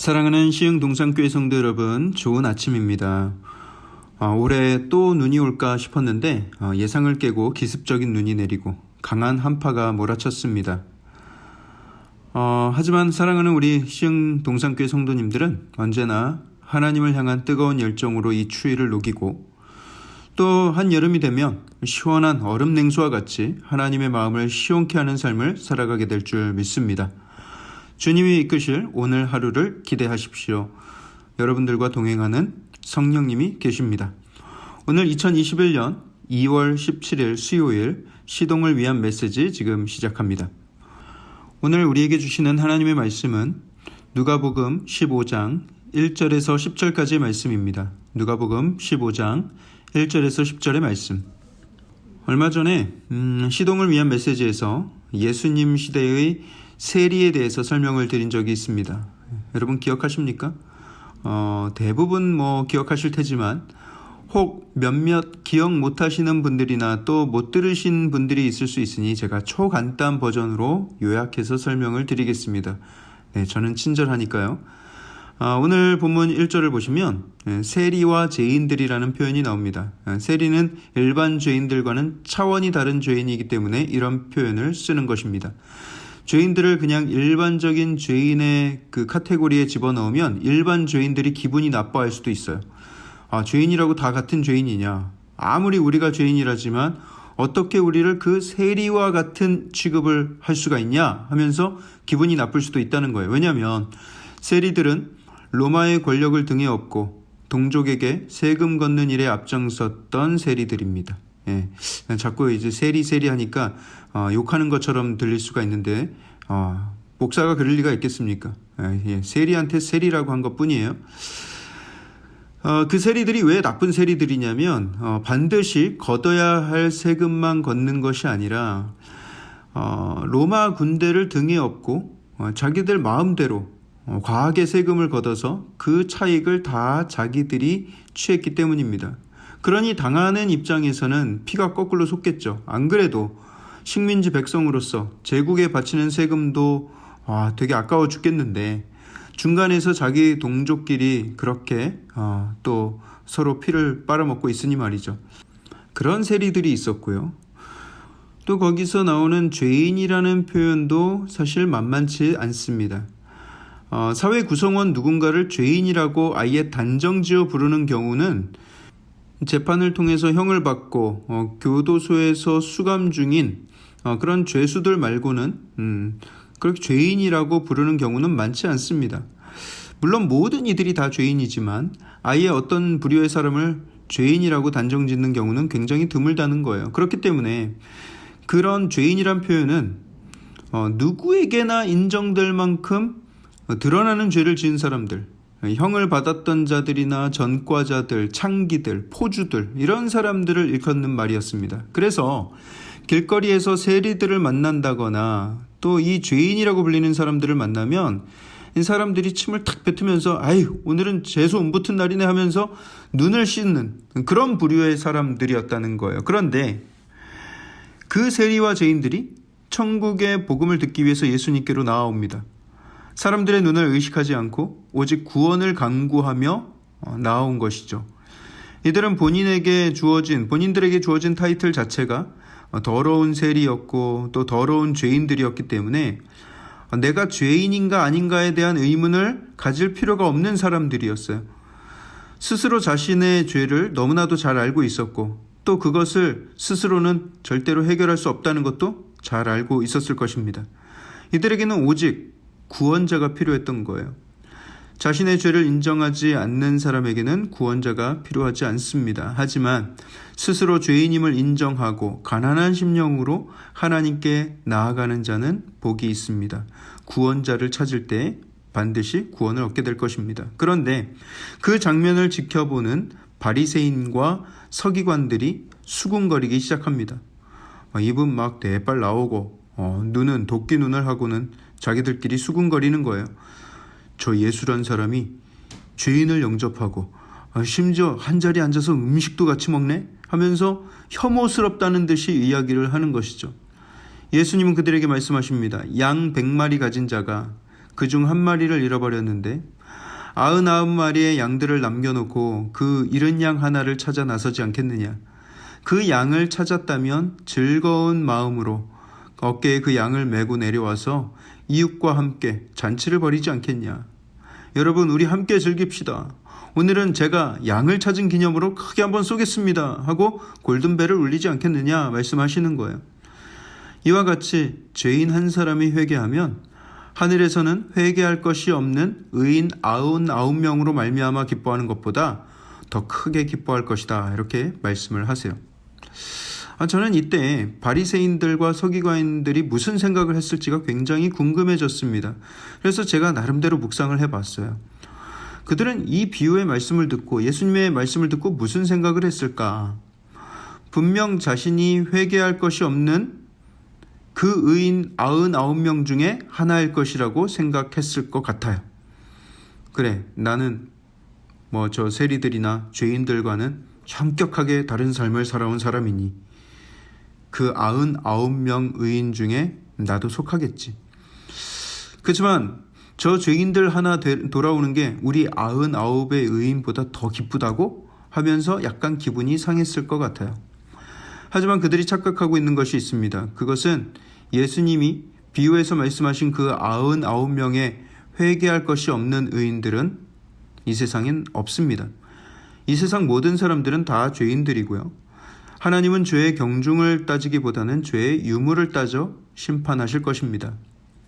사랑하는 시흥동산교회 성도 여러분, 좋은 아침입니다. 올해 또 눈이 올까 싶었는데 예상을 깨고 기습적인 눈이 내리고 강한 한파가 몰아쳤습니다. 하지만 사랑하는 우리 시흥동산교회 성도님들은 언제나 하나님을 향한 뜨거운 열정으로 이 추위를 녹이고 또 한여름이 되면 시원한 얼음 냉수와 같이 하나님의 마음을 시원케 하는 삶을 살아가게 될 줄 믿습니다. 주님이 이끄실 오늘 하루를 기대하십시오. 여러분들과 동행하는 성령님이 계십니다. 오늘 2021년 2월 17일 수요일 시동을 위한 메시지 지금 시작합니다. 오늘 우리에게 주시는 하나님의 말씀은 누가복음 15장 1절에서 10절까지의 말씀입니다. 누가복음 15장 1절에서 10절의 말씀. 얼마 전에 시동을 위한 메시지에서 예수님 시대의 세리에 대해서 설명을 드린 적이 있습니다. 여러분 기억하십니까? 대부분 기억하실 테지만 혹 몇몇 기억 못하시는 분들이나 또 못 들으신 분들이 있을 수 있으니 제가 초간단 버전으로 요약해서 설명을 드리겠습니다. 네, 저는 친절하니까요. 오늘 본문 1절을 보시면 세리와 죄인들이라는 표현이 나옵니다. 세리는 일반 죄인들과는 차원이 다른 죄인이기 때문에 이런 표현을 쓰는 것입니다. 죄인들을 그냥 일반적인 죄인의 그 카테고리에 집어넣으면 일반 죄인들이 기분이 나빠할 수도 있어요. 죄인이라고 다 같은 죄인이냐? 아무리 우리가 죄인이라지만 어떻게 우리를 그 세리와 같은 취급을 할 수가 있냐? 하면서 기분이 나쁠 수도 있다는 거예요. 왜냐하면 세리들은 로마의 권력을 등에 업고 동족에게 세금 걷는 일에 앞장섰던 세리들입니다. 예, 자꾸 이제 세리 하니까 욕하는 것처럼 들릴 수가 있는데 목사가 그럴 리가 있겠습니까? 세리한테 세리라고 한 것뿐이에요. 그 세리들이 왜 나쁜 세리들이냐면 반드시 걷어야 할 세금만 걷는 것이 아니라 로마 군대를 등에 업고 자기들 마음대로 과하게 세금을 걷어서 그 차익을 다 자기들이 취했기 때문입니다. 그러니 당하는 입장에서는 피가 거꾸로 솟겠죠. 안 그래도 식민지 백성으로서 제국에 바치는 세금도 되게 아까워 죽겠는데 중간에서 자기 동족끼리 그렇게 또 서로 피를 빨아먹고 있으니 말이죠. 그런 세리들이 있었고요. 또 거기서 나오는 죄인이라는 표현도 사실 만만치 않습니다. 사회 구성원 누군가를 죄인이라고 아예 단정지어 부르는 경우는 재판을 통해서 형을 받고 교도소에서 수감 중인 그런 죄수들 말고는 그렇게 죄인이라고 부르는 경우는 많지 않습니다. 물론 모든 이들이 다 죄인이지만 아예 어떤 부류의 사람을 죄인이라고 단정짓는 경우는 굉장히 드물다는 거예요. 그렇기 때문에 그런 죄인이란 표현은 누구에게나 인정될 만큼 드러나는 죄를 지은 사람들, 형을 받았던 자들이나 전과자들, 창기들, 포주들 이런 사람들을 일컫는 말이었습니다. 그래서 길거리에서 세리들을 만난다거나 또 이 죄인이라고 불리는 사람들을 만나면 이 사람들이 침을 탁 뱉으면서 아유 오늘은 재수 온 붙은 날이네 하면서 눈을 씻는 그런 부류의 사람들이었다는 거예요. 그런데 그 세리와 죄인들이 천국의 복음을 듣기 위해서 예수님께로 나아옵니다. 사람들의 눈을 의식하지 않고 오직 구원을 간구하며 나아온 것이죠. 이들은 본인들에게 주어진 타이틀 자체가 더러운 세리였고 또 더러운 죄인들이었기 때문에 내가 죄인인가 아닌가에 대한 의문을 가질 필요가 없는 사람들이었어요. 스스로 자신의 죄를 너무나도 잘 알고 있었고 또 그것을 스스로는 절대로 해결할 수 없다는 것도 잘 알고 있었을 것입니다. 이들에게는 오직 구원자가 필요했던 거예요. 자신의 죄를 인정하지 않는 사람에게는 구원자가 필요하지 않습니다. 하지만 스스로 죄인임을 인정하고 가난한 심령으로 하나님께 나아가는 자는 복이 있습니다. 구원자를 찾을 때 반드시 구원을 얻게 될 것입니다. 그런데 그 장면을 지켜보는 바리새인과 서기관들이 수군거리기 시작합니다. 입은 막 대빨 나오고 눈은 도끼 눈을 하고는 자기들끼리 수군거리는 거예요. 저 예수란 사람이 죄인을 영접하고 심지어 한자리에 앉아서 음식도 같이 먹네 하면서 혐오스럽다는 듯이 이야기를 하는 것이죠. 예수님은 그들에게 말씀하십니다. 양 100마리 가진 자가 그중 한 마리를 잃어버렸는데 99마리의 양들을 남겨놓고 그 잃은 양 하나를 찾아 나서지 않겠느냐? 그 양을 찾았다면 즐거운 마음으로 어깨에 그 양을 메고 내려와서 이웃과 함께 잔치를 벌이지 않겠냐? 여러분, 우리 함께 즐깁시다. 오늘은 제가 양을 찾은 기념으로 크게 한번 쏘겠습니다 하고 골든벨을 울리지 않겠느냐 말씀하시는 거예요. 이와 같이 죄인 한 사람이 회개하면 하늘에서는 회개할 것이 없는 의인 99명으로 말미암아 기뻐하는 것보다 더 크게 기뻐할 것이다, 이렇게 말씀을 하세요. 저는 이때 바리새인들과 서기관들이 무슨 생각을 했을지가 굉장히 궁금해졌습니다. 그래서 제가 나름대로 묵상을 해봤어요. 그들은 이 비유의 말씀을 듣고, 예수님의 말씀을 듣고 무슨 생각을 했을까? 분명 자신이 회개할 것이 없는 그 의인 99명 중에 하나일 것이라고 생각했을 것 같아요. 그래, 나는 저 세리들이나 죄인들과는 현격하게 다른 삶을 살아온 사람이니 그 99명 의인 중에 나도 속하겠지. 그렇지만 저 죄인들 하나 돌아오는 게 우리 99의 의인보다 더 기쁘다고 하면서 약간 기분이 상했을 것 같아요. 하지만 그들이 착각하고 있는 것이 있습니다. 그것은 예수님이 비유에서 말씀하신 그 99명의 회개할 것이 없는 의인들은 이 세상엔 없습니다. 이 세상 모든 사람들은 다 죄인들이고요. 하나님은 죄의 경중을 따지기보다는 죄의 유무를 따져 심판하실 것입니다.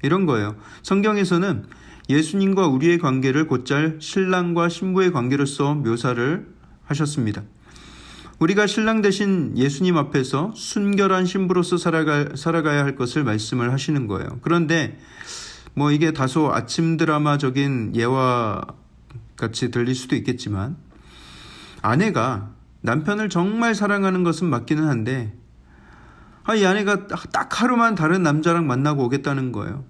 이런 거예요. 성경에서는 예수님과 우리의 관계를 곧잘 신랑과 신부의 관계로서 묘사를 하셨습니다. 우리가 신랑 되신 예수님 앞에서 순결한 신부로서 살아가야 할 것을 말씀을 하시는 거예요. 그런데 이게 다소 아침 드라마적인 예와 같이 들릴 수도 있겠지만, 아내가 남편을 정말 사랑하는 것은 맞기는 한데 이 아내가 딱 하루만 다른 남자랑 만나고 오겠다는 거예요.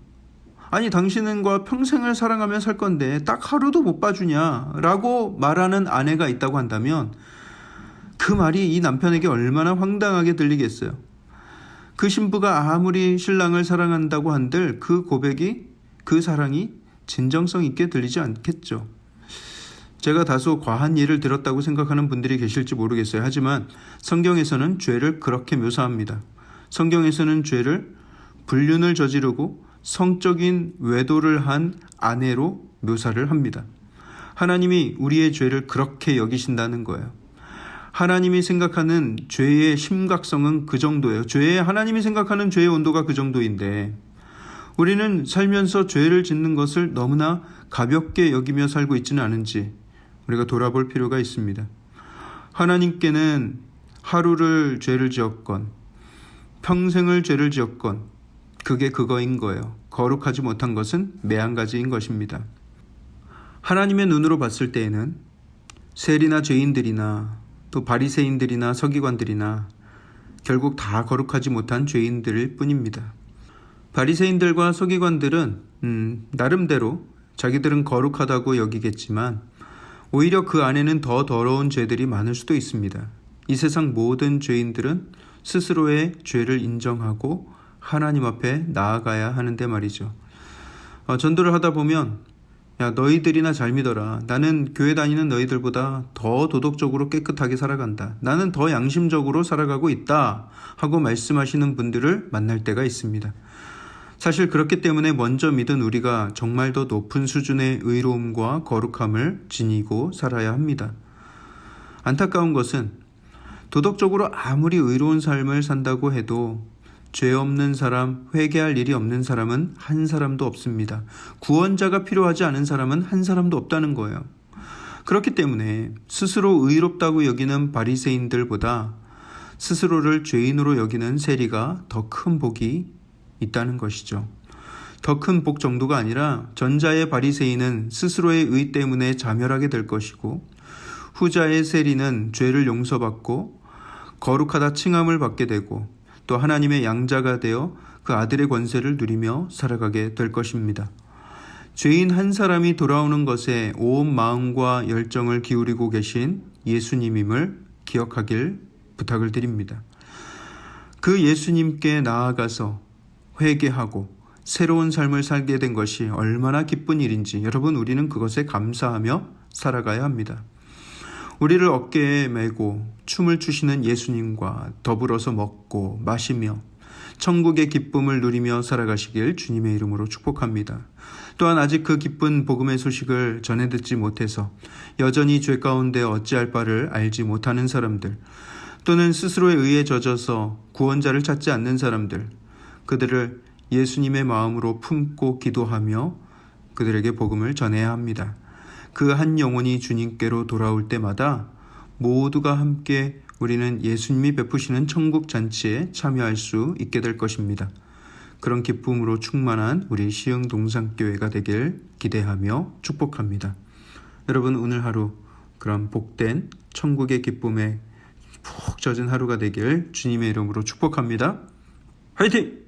아니, 당신과 평생을 사랑하며 살 건데 딱 하루도 못 봐주냐 라고 말하는 아내가 있다고 한다면 그 말이 이 남편에게 얼마나 황당하게 들리겠어요. 그 신부가 아무리 신랑을 사랑한다고 한들 그 고백이, 그 사랑이 진정성 있게 들리지 않겠죠. 제가 다소 과한 예를 들었다고 생각하는 분들이 계실지 모르겠어요. 하지만 성경에서는 죄를 그렇게 묘사합니다. 성경에서는 죄를 불륜을 저지르고 성적인 외도를 한 아내로 묘사를 합니다. 하나님이 우리의 죄를 그렇게 여기신다는 거예요. 하나님이 생각하는 죄의 심각성은 그 정도예요. 하나님이 생각하는 죄의 온도가 그 정도인데 우리는 살면서 죄를 짓는 것을 너무나 가볍게 여기며 살고 있지는 않은지 우리가 돌아볼 필요가 있습니다. 하나님께는 하루를 죄를 지었건 평생을 죄를 지었건 그게 그거인 거예요. 거룩하지 못한 것은 매한가지인 것입니다. 하나님의 눈으로 봤을 때에는 세리나 죄인들이나 또 바리새인들이나 서기관들이나 결국 다 거룩하지 못한 죄인들일 뿐입니다. 바리새인들과 서기관들은 나름대로 자기들은 거룩하다고 여기겠지만 오히려 그 안에는 더 더러운 죄들이 많을 수도 있습니다. 이 세상 모든 죄인들은 스스로의 죄를 인정하고 하나님 앞에 나아가야 하는데 말이죠. 전도를 하다 보면 야, 너희들이나 잘 믿어라. 나는 교회 다니는 너희들보다 더 도덕적으로 깨끗하게 살아간다. 나는 더 양심적으로 살아가고 있다 하고 말씀하시는 분들을 만날 때가 있습니다. 사실 그렇기 때문에 먼저 믿은 우리가 정말 더 높은 수준의 의로움과 거룩함을 지니고 살아야 합니다. 안타까운 것은 도덕적으로 아무리 의로운 삶을 산다고 해도 죄 없는 사람, 회개할 일이 없는 사람은 한 사람도 없습니다. 구원자가 필요하지 않은 사람은 한 사람도 없다는 거예요. 그렇기 때문에 스스로 의롭다고 여기는 바리새인들보다 스스로를 죄인으로 여기는 세리가 더 큰 복이 있다는 것이죠. 더 큰 복 정도가 아니라 전자의 바리새인은 스스로의 의 때문에 자멸하게 될 것이고 후자의 세리는 죄를 용서받고 거룩하다 칭함을 받게 되고 또 하나님의 양자가 되어 그 아들의 권세를 누리며 살아가게 될 것입니다. 죄인 한 사람이 돌아오는 것에 온 마음과 열정을 기울이고 계신 예수님임을 기억하길 부탁을 드립니다. 그 예수님께 나아가서 회개하고 새로운 삶을 살게 된 것이 얼마나 기쁜 일인지 여러분 우리는 그것에 감사하며 살아가야 합니다. 우리를 어깨에 메고 춤을 추시는 예수님과 더불어서 먹고 마시며 천국의 기쁨을 누리며 살아가시길 주님의 이름으로 축복합니다. 또한 아직 그 기쁜 복음의 소식을 전해 듣지 못해서 여전히 죄 가운데 어찌할 바를 알지 못하는 사람들, 또는 스스로에 의해 젖어서 구원자를 찾지 않는 사람들, 그들을 예수님의 마음으로 품고 기도하며 그들에게 복음을 전해야 합니다. 그 한 영혼이 주님께로 돌아올 때마다 모두가 함께 우리는 예수님이 베푸시는 천국 잔치에 참여할 수 있게 될 것입니다. 그런 기쁨으로 충만한 우리 시흥 동산교회가 되길 기대하며 축복합니다. 여러분 오늘 하루 그런 복된 천국의 기쁨에 푹 젖은 하루가 되길 주님의 이름으로 축복합니다. 화이팅!